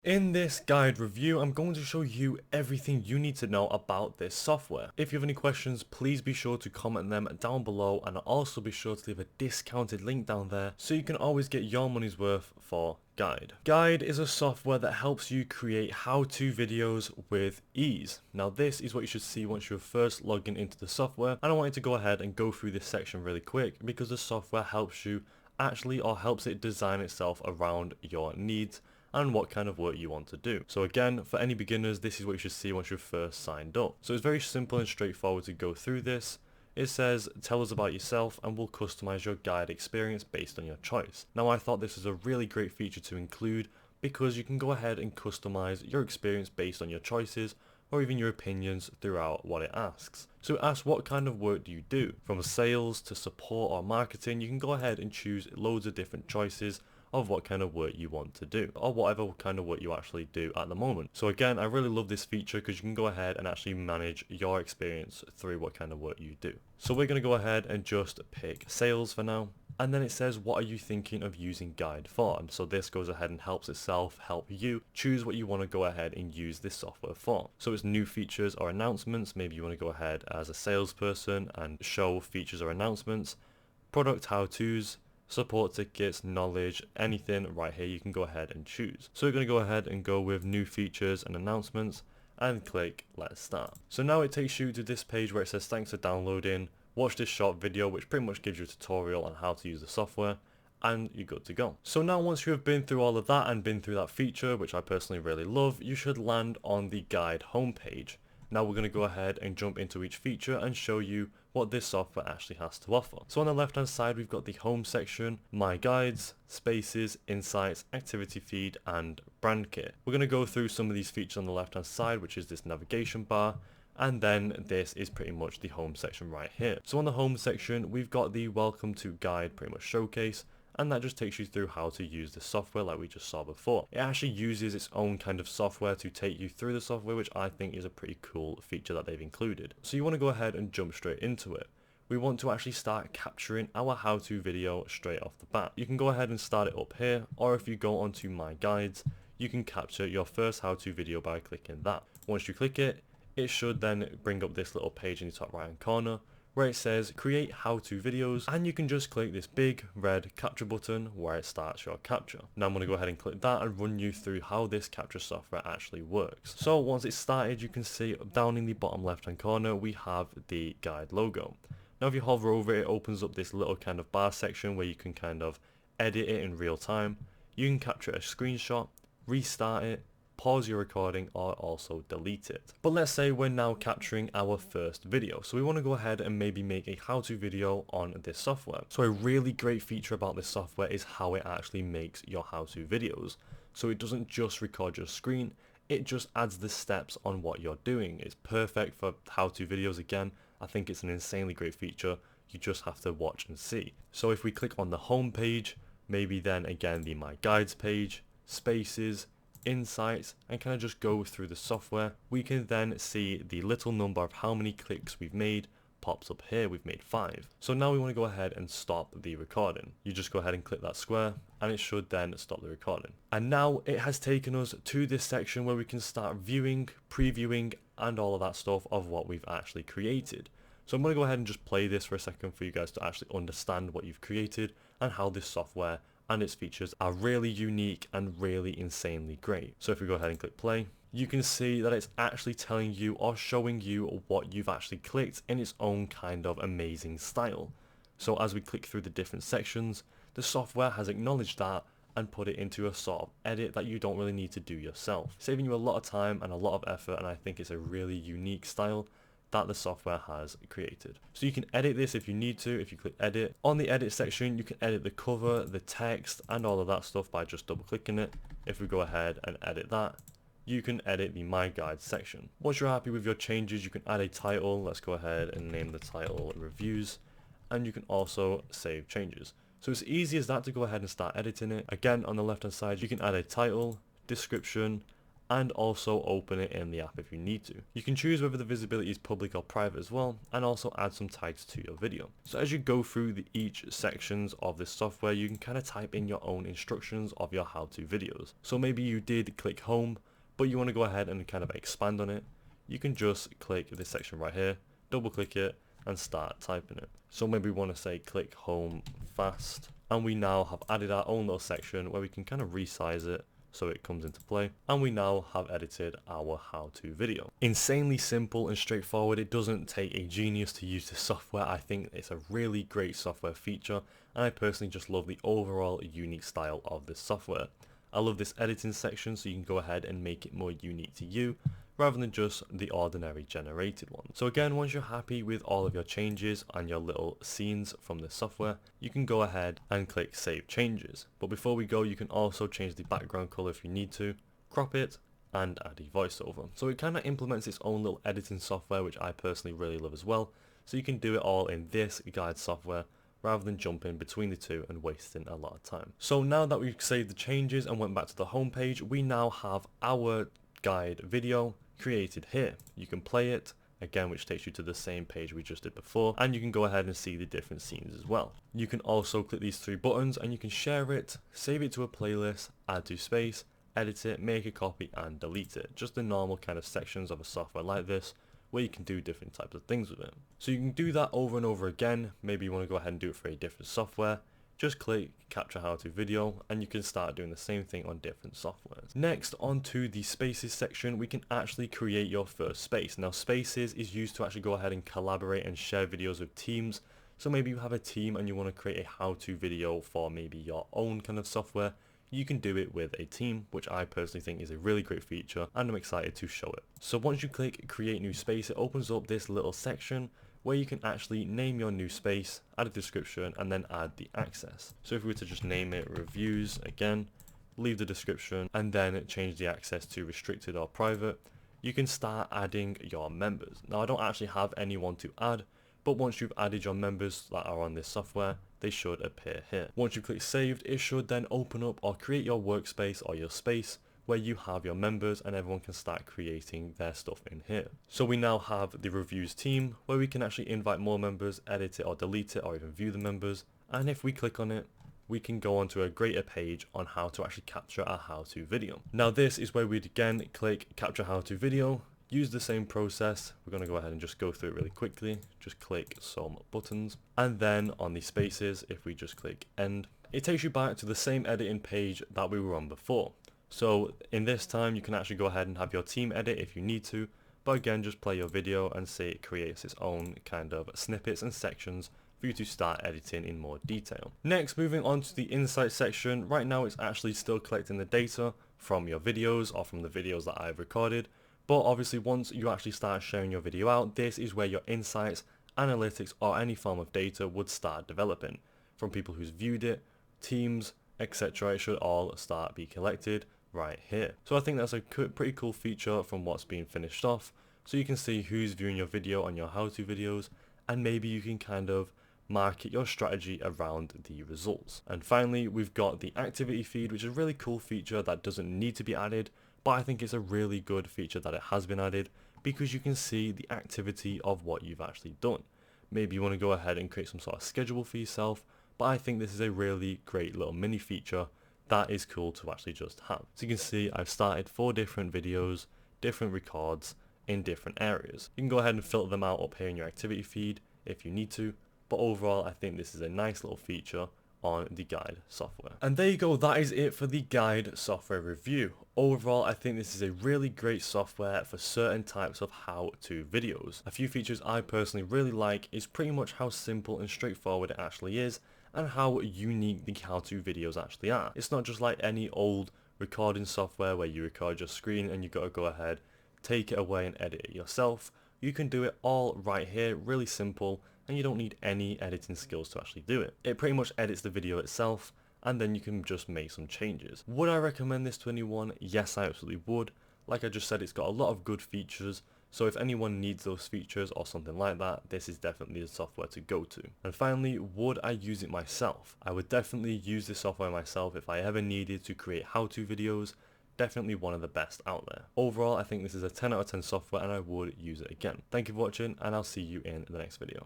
In this guide review, I'm going to show you everything you need to know about this software. If you have any questions, please be sure to comment them down below, and also be sure to leave a discounted link down there so you can always get your money's worth for Guide. Guide is a software that helps you create how-to videos with ease. Now this is what you should see once you're first logging into the software, and I wanted to go ahead and go through this section really quick because the software helps you helps it design itself around your needs and what kind of work you want to do. So again, for any beginners, this is what you should see once you're first signed up. So it's very simple and straightforward to go through this. It says, tell us about yourself and we'll customize your guide experience based on your choice. Now I thought this was a really great feature to include because you can go ahead and customize your experience based on your choices or even your opinions throughout what it asks. So it asks what kind of work do you do? From sales to support or marketing, you can go ahead and choose loads of different choices of what kind of work you want to do, or whatever kind of work you actually do at the moment. So again, I really love this feature because you can go ahead and actually manage your experience through what kind of work you do. So we're going to go ahead and just pick sales for now. And then it says, what are you thinking of using Guide for? And so this goes ahead and help you choose what you want to go ahead and use this software for. So it's new features or announcements. Maybe you want to go ahead as a salesperson and show features or announcements, product how-tos, support tickets, knowledge, anything right here you can go ahead and choose. So we're going to go ahead and go with new features and announcements and click let's start. So now it takes you to this page where it says thanks for downloading, watch this short video which pretty much gives you a tutorial on how to use the software, and you're good to go. So now once you have been through all of that and been through that feature, which I personally really love, you should land on the guide homepage. Now we're going to go ahead and jump into each feature and show you what this software actually has to offer. So on the left hand side we've got the home section, my guides, spaces, insights, activity feed and brand kit. We're going to go through some of these features on the left hand side, which is this navigation bar, and then this is pretty much the home section right here. So on the home section we've got the welcome to guide pretty much showcase, and that just takes you through how to use the software like we just saw before. It actually uses its own kind of software to take you through the software, which I think is a pretty cool feature that they've included. So you want to go ahead and jump straight into it. We want to actually start capturing our how-to video straight off the bat. You can go ahead and start it up here, or if you go onto my guides, you can capture your first how-to video by clicking that. Once you click it, it should then bring up this little page in the top right hand corner where it says create how-to videos, and you can just click this big red capture button where it starts your capture. Now I'm going to go ahead and click that and run you through how this capture software actually works. So once it's started, you can see down in the bottom left hand corner we have the guide logo. Now if you hover over it, it opens up this little kind of bar section where you can kind of edit it in real time. You can capture a screenshot, restart it, pause your recording, or also delete it. But let's say we're now capturing our first video, so we want to go ahead and maybe make a how-to video on this software. So a really great feature about this software is how it actually makes your how-to videos. So it doesn't just record your screen, it just adds the steps on what you're doing. It's perfect for how-to videos. Again, I think it's an insanely great feature. You just have to watch and see. So if we click on the home page, maybe then again the my guides page, spaces, insights, and kind of just go through the software, we can then see the little number of how many clicks we've made pops up here. We've made 5. So now we want to go ahead and stop the recording. You just go ahead and click that square and it should then stop the recording. And now it has taken us to this section where we can start viewing, previewing and all of that stuff of what we've actually created. So I'm going to go ahead and just play this for a second for you guys to actually understand what you've created and how this software and its features are really unique and really insanely great. So if we go ahead and click play, you can see that it's actually telling you or showing you what you've actually clicked in its own kind of amazing style. So as we click through the different sections, the software has acknowledged that and put it into a sort of edit that you don't really need to do yourself, saving you a lot of time and a lot of effort, and I think it's a really unique style that the software has created. So you can edit this if you need to. If you click edit, on the edit section you can edit the cover, the text and all of that stuff by just double clicking it. If we go ahead and edit that, you can edit the my guide section. Once you're happy with your changes, you can add a title. Let's go ahead and name the title reviews, and you can also save changes. So it's easy as that to go ahead and start editing it. Again, on the left hand side you can add a title, description and also open it in the app if you need to. You can choose whether the visibility is public or private as well, and also add some tags to your video. So as you go through each sections of this software, you can kind of type in your own instructions of your how-to videos. So maybe you did click home, but you want to go ahead and kind of expand on it. You can just click this section right here, double click it, and start typing it. So maybe we want to say click home fast, and we now have added our own little section where we can kind of resize it so it comes into play, and we now have edited our how-to video. Insanely simple and straightforward. It doesn't take a genius to use this software. I think it's a really great software feature, and I personally just love the overall unique style of this software. I love this editing section, so you can go ahead and make it more unique to you rather than just the ordinary generated one. So again, once you're happy with all of your changes and your little scenes from the software, you can go ahead and click save changes. But before we go, you can also change the background color if you need to, crop it, and add a voiceover. So it kind of implements its own little editing software, which I personally really love as well. So you can do it all in this Guidde software rather than jumping between the two and wasting a lot of time. So now that we've saved the changes and went back to the home page, we now have our Guidde video created here. You can play it again, which takes you to the same page we just did before, and you can go ahead and see the different scenes as well. You can also click these three buttons and you can share it, save it to a playlist, add to space, edit it, make a copy, and delete it. Just the normal kind of sections of a software like this where you can do different types of things with it. So you can do that over and over again. Maybe you want to go ahead and do it for a different software. Just click capture how to video and you can start doing the same thing on different softwares. Next, onto the spaces section, we can actually create your first space. Now spaces is used to actually go ahead and collaborate and share videos with teams. So maybe you have a team and you want to create a how-to video for maybe your own kind of software. You can do it with a team, which I personally think is a really great feature, and I'm excited to show it. So once you click create new space, it opens up this little section where you can actually name your new space, add a description, and then add the access. So if we were to just name it reviews again, leave the description, and then change the access to restricted or private, you can start adding your members. Now I don't actually have anyone to add, but once you've added your members that are on this software, they should appear here. Once you click saved, it should then open up or create your workspace or your space where you have your members and everyone can start creating their stuff in here. So we now have the reviews team where we can actually invite more members, edit it or delete it or even view the members. And if we click on it, we can go onto a greater page on how to actually capture our how-to video. Now this is where we'd again click capture how-to video, use the same process. We're going to go ahead and just go through it really quickly. Just click some buttons. And then on the spaces, if we just click end, it takes you back to the same editing page that we were on before. So in this time, you can actually go ahead and have your team edit if you need to. But again, just play your video and see it creates its own kind of snippets and sections for you to start editing in more detail. Next, moving on to the insight section. Right now, it's actually still collecting the data from your videos or from the videos that I've recorded. But obviously once you actually start sharing your video out, this is where your insights, analytics or any form of data would start developing. From people who's viewed it, teams, etc. It should all start be collected right here. So I think that's a pretty cool feature from what's being finished off. So you can see who's viewing your video on your how-to videos, and maybe you can kind of market your strategy around the results. And finally, we've got the activity feed, which is a really cool feature that doesn't need to be added. But I think it's a really good feature that it has been added because you can see the activity of what you've actually done. Maybe you want to go ahead and create some sort of schedule for yourself, but I think this is a really great little mini feature that is cool to actually just have. So you can see I've started 4 different videos, different records in different areas. You can go ahead and filter them out up here in your activity feed if you need to, but overall I think this is a nice little feature on the Guidde software. And there you go, that is it for the Guidde software review. Overall, I think this is a really great software for certain types of how-to videos. A few features I personally really like is pretty much how simple and straightforward it actually is, and how unique the how-to videos actually are. It's not just like any old recording software where you record your screen and you gotta go ahead, take it away and edit it yourself. You can do it all right here, really simple, and you don't need any editing skills to actually do it. It pretty much edits the video itself, and then you can just make some changes. Would I recommend this to anyone? Yes, I absolutely would. Like I just said, it's got a lot of good features, so if anyone needs those features or something like that, this is definitely the software to go to. And finally, would I use it myself? I would definitely use this software myself if I ever needed to create how-to videos, definitely one of the best out there. Overall, I think this is a 10 out of 10 software and I would use it again. Thank you for watching, and I'll see you in the next video.